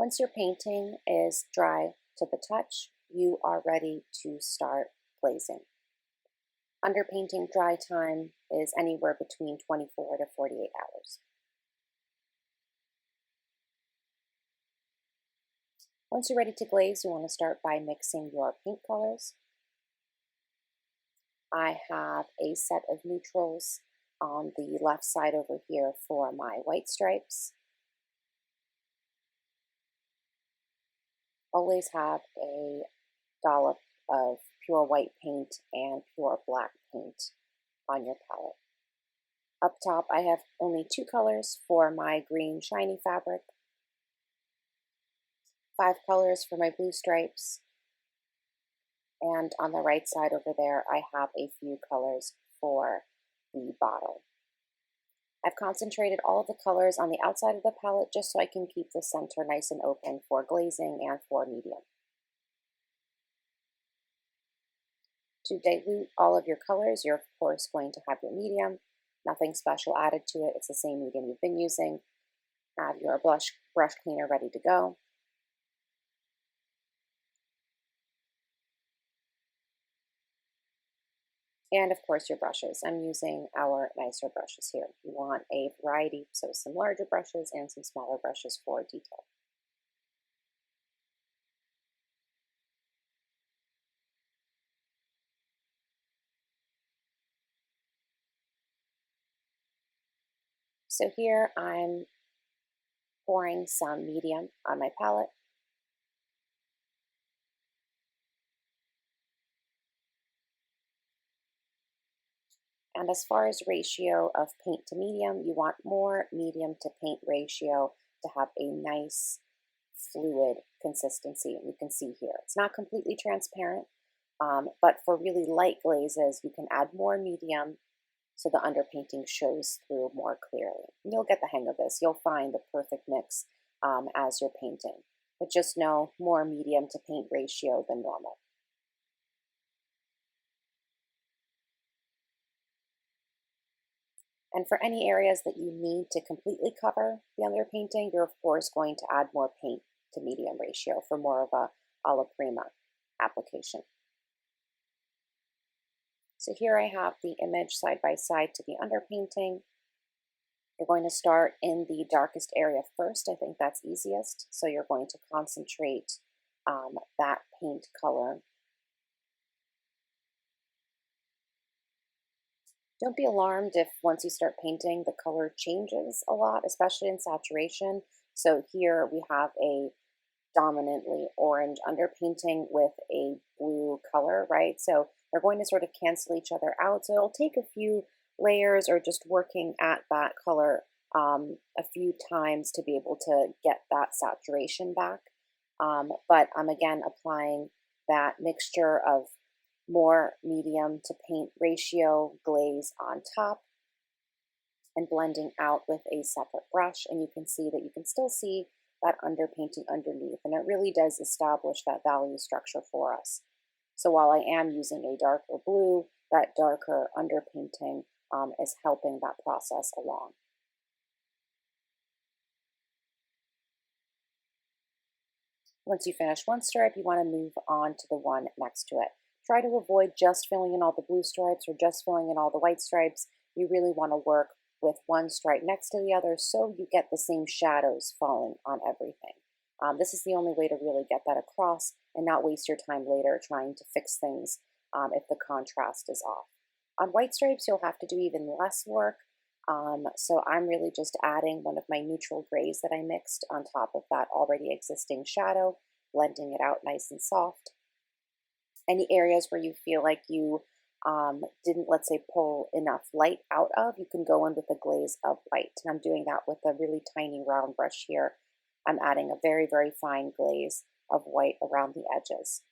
Once your painting is dry to the touch, you are ready to start glazing. Underpainting dry time is anywhere between 24 to 48 hours. Once you're ready to glaze, you want to start by mixing your paint colors. I have a set of neutrals on the left side over here for my white stripes. Always have a dollop of pure white paint and pure black paint on your palette. Up top, I have only 2 colors for my green shiny fabric, 5 colors for my blue stripes, and on the right side over there, I have a few colors for the bottle. I've concentrated all of the colors on the outside of the palette just so I can keep the center nice and open for glazing and for medium. To dilute all of your colors, you're of course going to have your medium. Nothing special added to it. It's the same medium you've been using. Have your brush cleaner ready to go. And of course your brushes. I'm using our nicer brushes here. You want a variety, so some larger brushes and some smaller brushes for detail. So here I'm pouring some medium on my palette. And as far as ratio of paint to medium, you want more medium to paint ratio to have a nice fluid consistency. And you can see here, it's not completely transparent, but for really light glazes, you can add more medium so the underpainting shows through more clearly. And you'll get the hang of this. You'll find the perfect mix as you're painting. But just know more medium to paint ratio than normal. And for any areas that you need to completely cover the underpainting, you're of course going to add more paint to medium ratio for more of a alla prima application. So here I have the image side by side to the underpainting. You're going to start in the darkest area first. I think that's easiest. So you're going to concentrate that paint color. Don't be alarmed if once you start painting, the color changes a lot, especially in saturation. So here we have a dominantly orange underpainting with a blue color, right? So they're going to sort of cancel each other out. So it'll take a few layers or just working at that color a few times to be able to get that saturation back. But I'm again applying that mixture of more medium to paint ratio glaze on top and blending out with a separate brush. And you can see that you can still see that underpainting underneath, and it really does establish that value structure for us. So while I am using a darker blue, that darker underpainting is helping that process along. Once you finish one stripe, you want to move on to the one next to it. Try to avoid just filling in all the blue stripes or just filling in all the white stripes. You really want to work with one stripe next to the other so you get the same shadows falling on everything. This is the only way to really get that across and not waste your time later trying to fix things if the contrast is off. On white stripes, you'll have to do even less work. So I'm really just adding one of my neutral grays that I mixed on top of that already existing shadow, blending it out nice and soft. Any areas where you feel like you didn't, let's say, pull enough light out of, you can go in with a glaze of white. And I'm doing that with a really tiny round brush here. I'm adding a very, very fine glaze of white around the edges.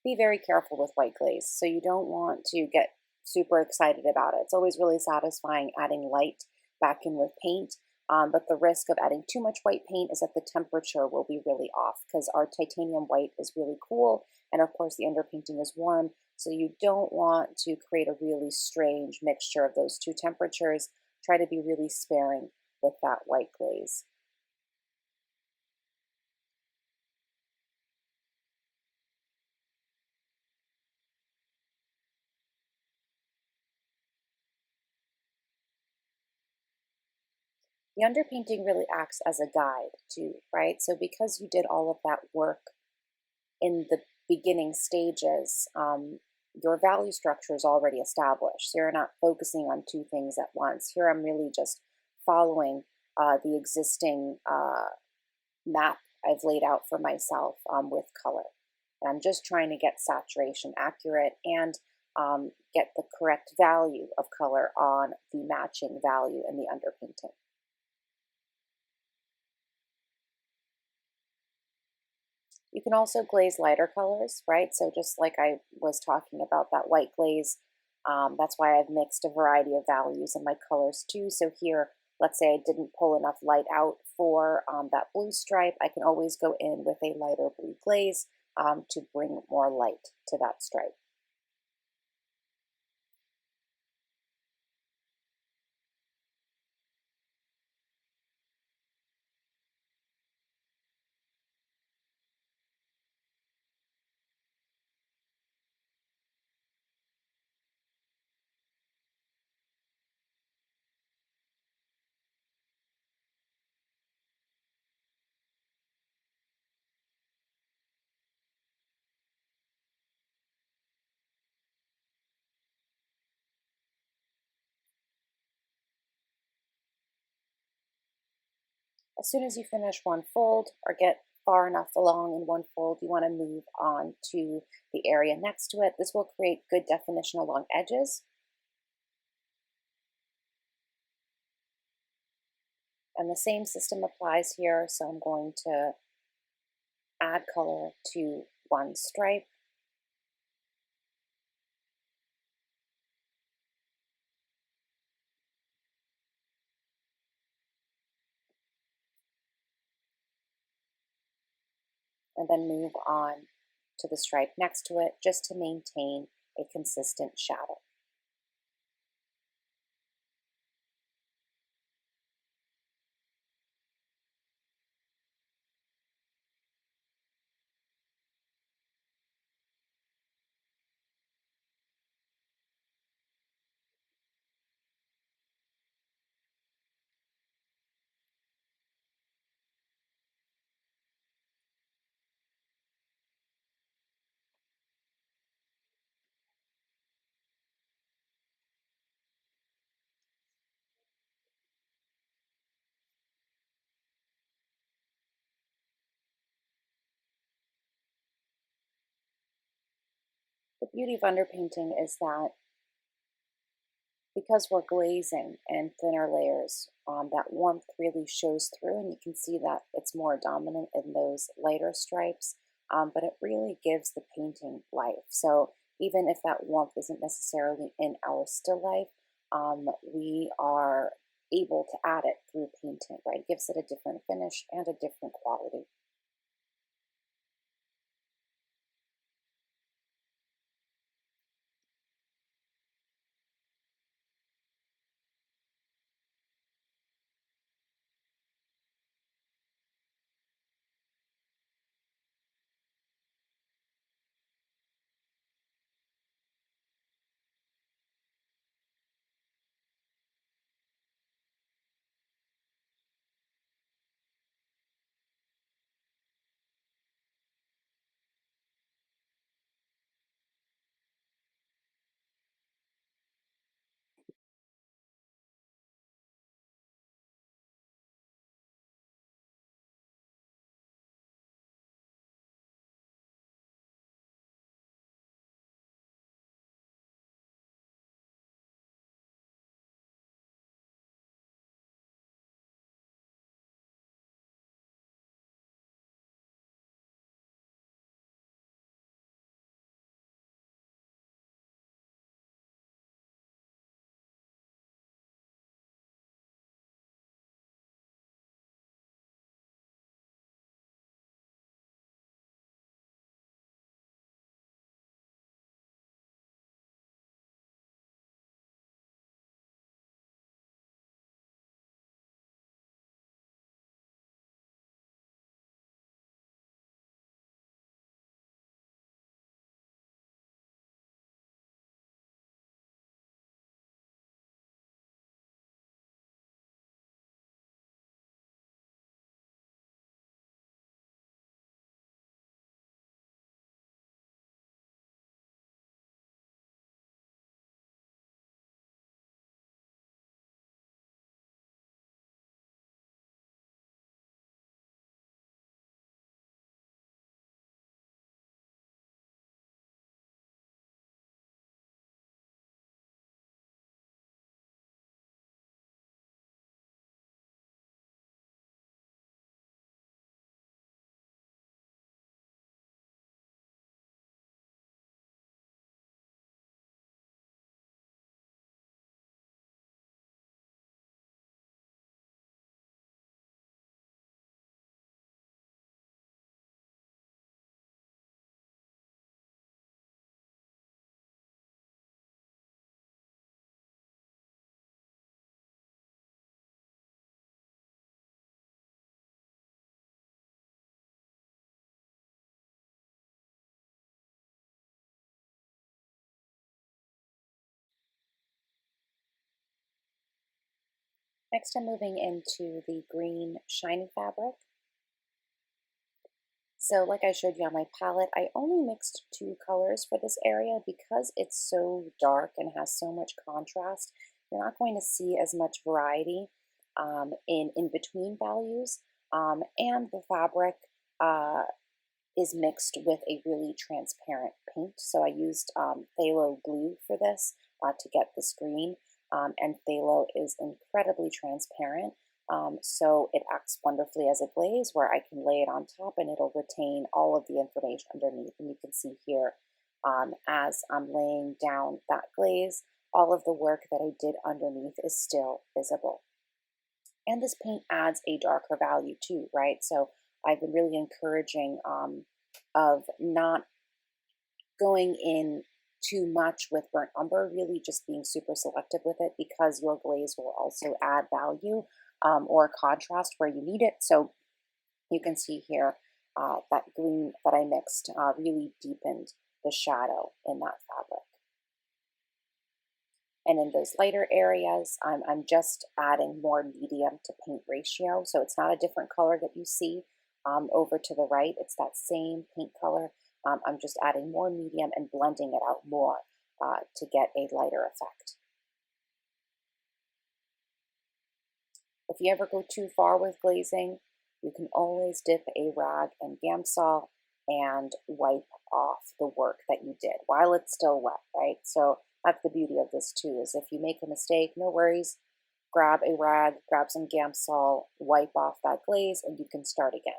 Be very careful with white glaze. So you don't want to get super excited about it. It's always really satisfying adding light back in with paint. But the risk of adding too much white paint is that the temperature will be really off because our titanium white is really cool and of course the underpainting is warm, so you don't want to create a really strange mixture of those two temperatures. Try to be really sparing with that white glaze. The underpainting really acts as a guide too, right? So because you did all of that work in the beginning stages, your value structure is already established. So you're not focusing on two things at once. Here I'm really just following the existing map I've laid out for myself with color. And I'm just trying to get saturation accurate and get the correct value of color on the matching value in the underpainting. You can also glaze lighter colors, right? So just like I was talking about that white glaze, that's why I've mixed a variety of values in my colors too. So here, let's say I didn't pull enough light out for that blue stripe, I can always go in with a lighter blue glaze to bring more light to that stripe. As soon as you finish one fold or get far enough along in one fold, you want to move on to the area next to it. This will create good definition along edges. And the same system applies here. So I'm going to add color to one stripe. And then move on to the stripe next to it just to maintain a consistent shadow. The beauty of underpainting is that because we're glazing and thinner layers, that warmth really shows through, and you can see that it's more dominant in those lighter stripes, but it really gives the painting life. So even if that warmth isn't necessarily in our still life, we are able to add it through painting, right? It gives it a different finish and a different quality. Next, I'm moving into the green shiny fabric. So like I showed you on my palette, I only mixed two colors for this area because it's so dark and has so much contrast. You're not going to see as much variety in between values, and the fabric uh, is mixed with a really transparent paint. So I used phthalo glue for this to get this green, and phthalo is incredibly transparent. So it acts wonderfully as a glaze where I can lay it on top and it'll retain all of the information underneath. And you can see here, as I'm laying down that glaze, all of the work that I did underneath is still visible. And this paint adds a darker value too, right? So I've been really encouraging of not going in too much with burnt umber, really just being super selective with it, because your glaze will also add value or contrast where you need it. So you can see here that green that I mixed really deepened the shadow in that fabric. And in those lighter areas, I'm just adding more medium to paint ratio. So it's not a different color that you see over to the right. It's that same paint color. I'm just adding more medium and blending it out more to get a lighter effect. If you ever go too far with glazing, you can always dip a rag in Gamsol and wipe off the work that you did while it's still wet, right? So that's the beauty of this too, is if you make a mistake, no worries, grab a rag, grab some Gamsol, wipe off that glaze, and you can start again.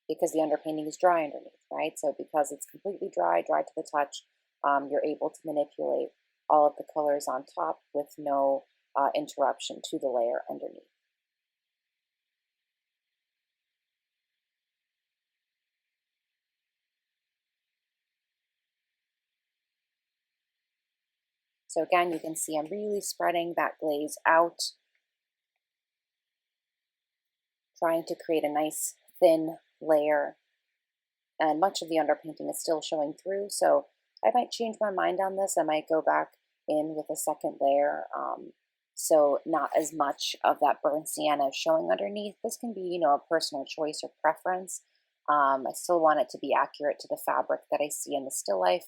Because the underpainting is dry underneath, right? So because it's completely dry, dry to the touch, you're able to manipulate all of the colors on top with no interruption to the layer underneath. So again, you can see I'm really spreading that glaze out, trying to create a nice thin layer. And much of the underpainting is still showing through, so I might change my mind on this. I might go back in with a second layer, so not as much of that burnt sienna is showing underneath. This can be, a personal choice or preference. I still want it to be accurate to the fabric that I see in the still life,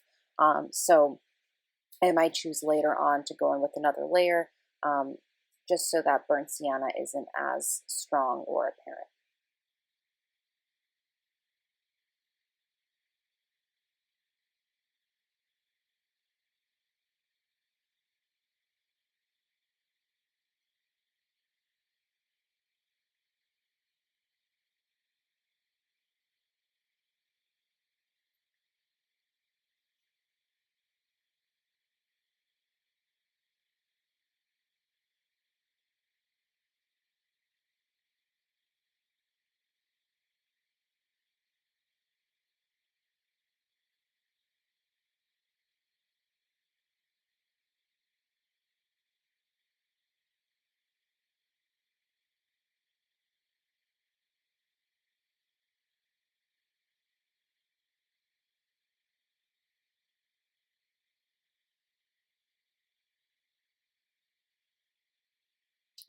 so I might choose later on to go in with another layer, just so that burnt sienna isn't as strong or apparent.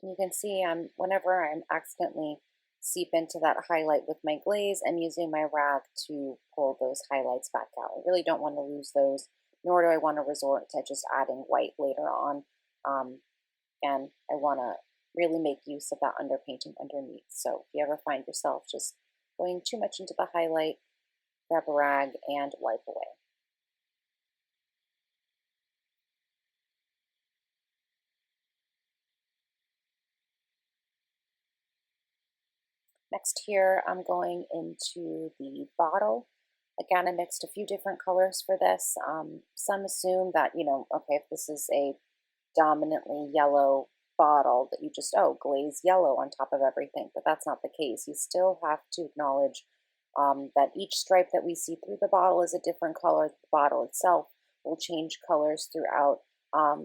You can see whenever I'm accidentally seep into that highlight with my glaze, I'm using my rag to pull those highlights back out. I really don't want to lose those, nor do I want to resort to just adding white later on. And I want to really make use of that underpainting underneath. So if you ever find yourself just going too much into the highlight, grab a rag and wipe away. Next here, I'm going into the bottle. Again, I mixed a few different colors for this. Some assume that, okay, if this is a dominantly yellow bottle, that you just, glaze yellow on top of everything, but that's not the case. You still have to acknowledge that each stripe that we see through the bottle is a different color. The bottle itself will change colors throughout.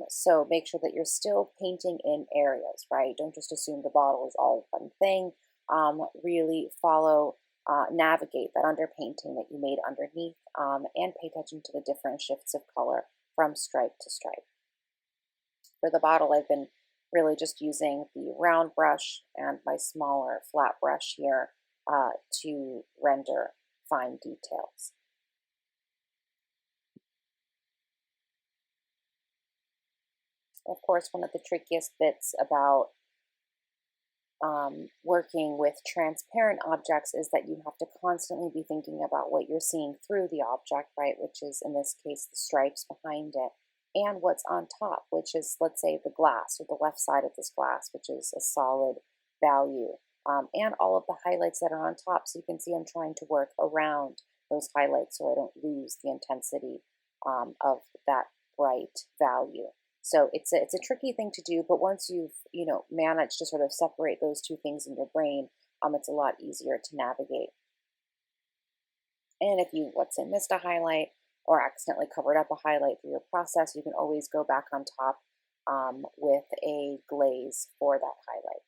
So make sure that you're still painting in areas, right? Don't just assume the bottle is all one thing. Really follow, navigate that underpainting that you made underneath, and pay attention to the different shifts of color from stripe to stripe. For the bottle, I've been really just using the round brush and my smaller flat brush here to render fine details. Of course, one of the trickiest bits about working with transparent objects is that you have to constantly be thinking about what you're seeing through the object, right? Which is, in this case, the stripes behind it, and what's on top, which is, let's say, the glass or the left side of this glass, which is a solid value, and all of the highlights that are on top. So you can see I'm trying to work around those highlights so I don't lose the intensity of that bright value. So it's a tricky thing to do, but once you've managed to sort of separate those two things in your brain, it's a lot easier to navigate. And if you, let's say, missed a highlight or accidentally covered up a highlight through your process, you can always go back on top with a glaze for that highlight.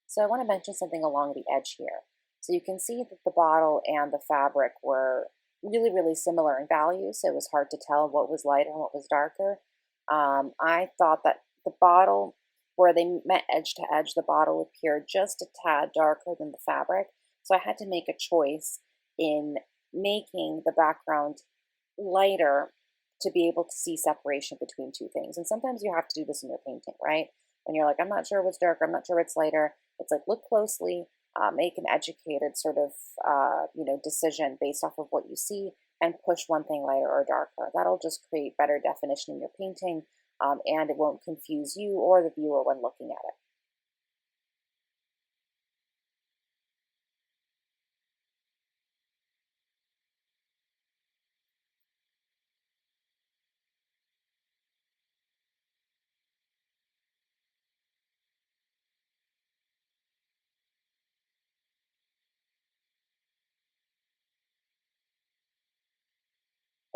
So I want to mention something along the edge here. So you can see that the bottle and the fabric were really, really similar in value, so it was hard to tell what was lighter and what was darker. I thought that the bottle, where they met edge to edge, the bottle appeared just a tad darker than the fabric. So I had to make a choice in making the background lighter to be able to see separation between two things. And sometimes you have to do this in your painting, right? When you're like, I'm not sure what's darker, I'm not sure what's lighter. It's like, look closely, make an educated sort of, decision based off of what you see, and push one thing lighter or darker. That'll just create better definition in your painting, and it won't confuse you or the viewer when looking at it.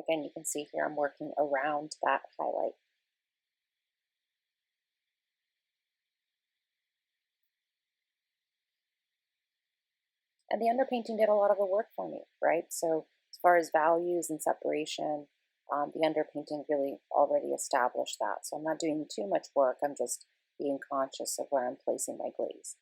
Again, you can see here I'm working around that highlight. And the underpainting did a lot of the work for me, right? So as far as values and separation, the underpainting really already established that. So I'm not doing too much work. I'm just being conscious of where I'm placing my glaze.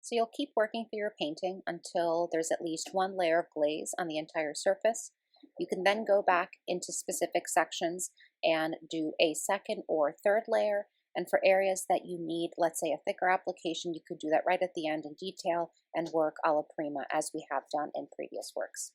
So you'll keep working through your painting until there's at least one layer of glaze on the entire surface. You can then go back into specific sections and do a second or third layer. And for areas that you need, let's say a thicker application, you could do that right at the end in detail and work alla prima as we have done in previous works.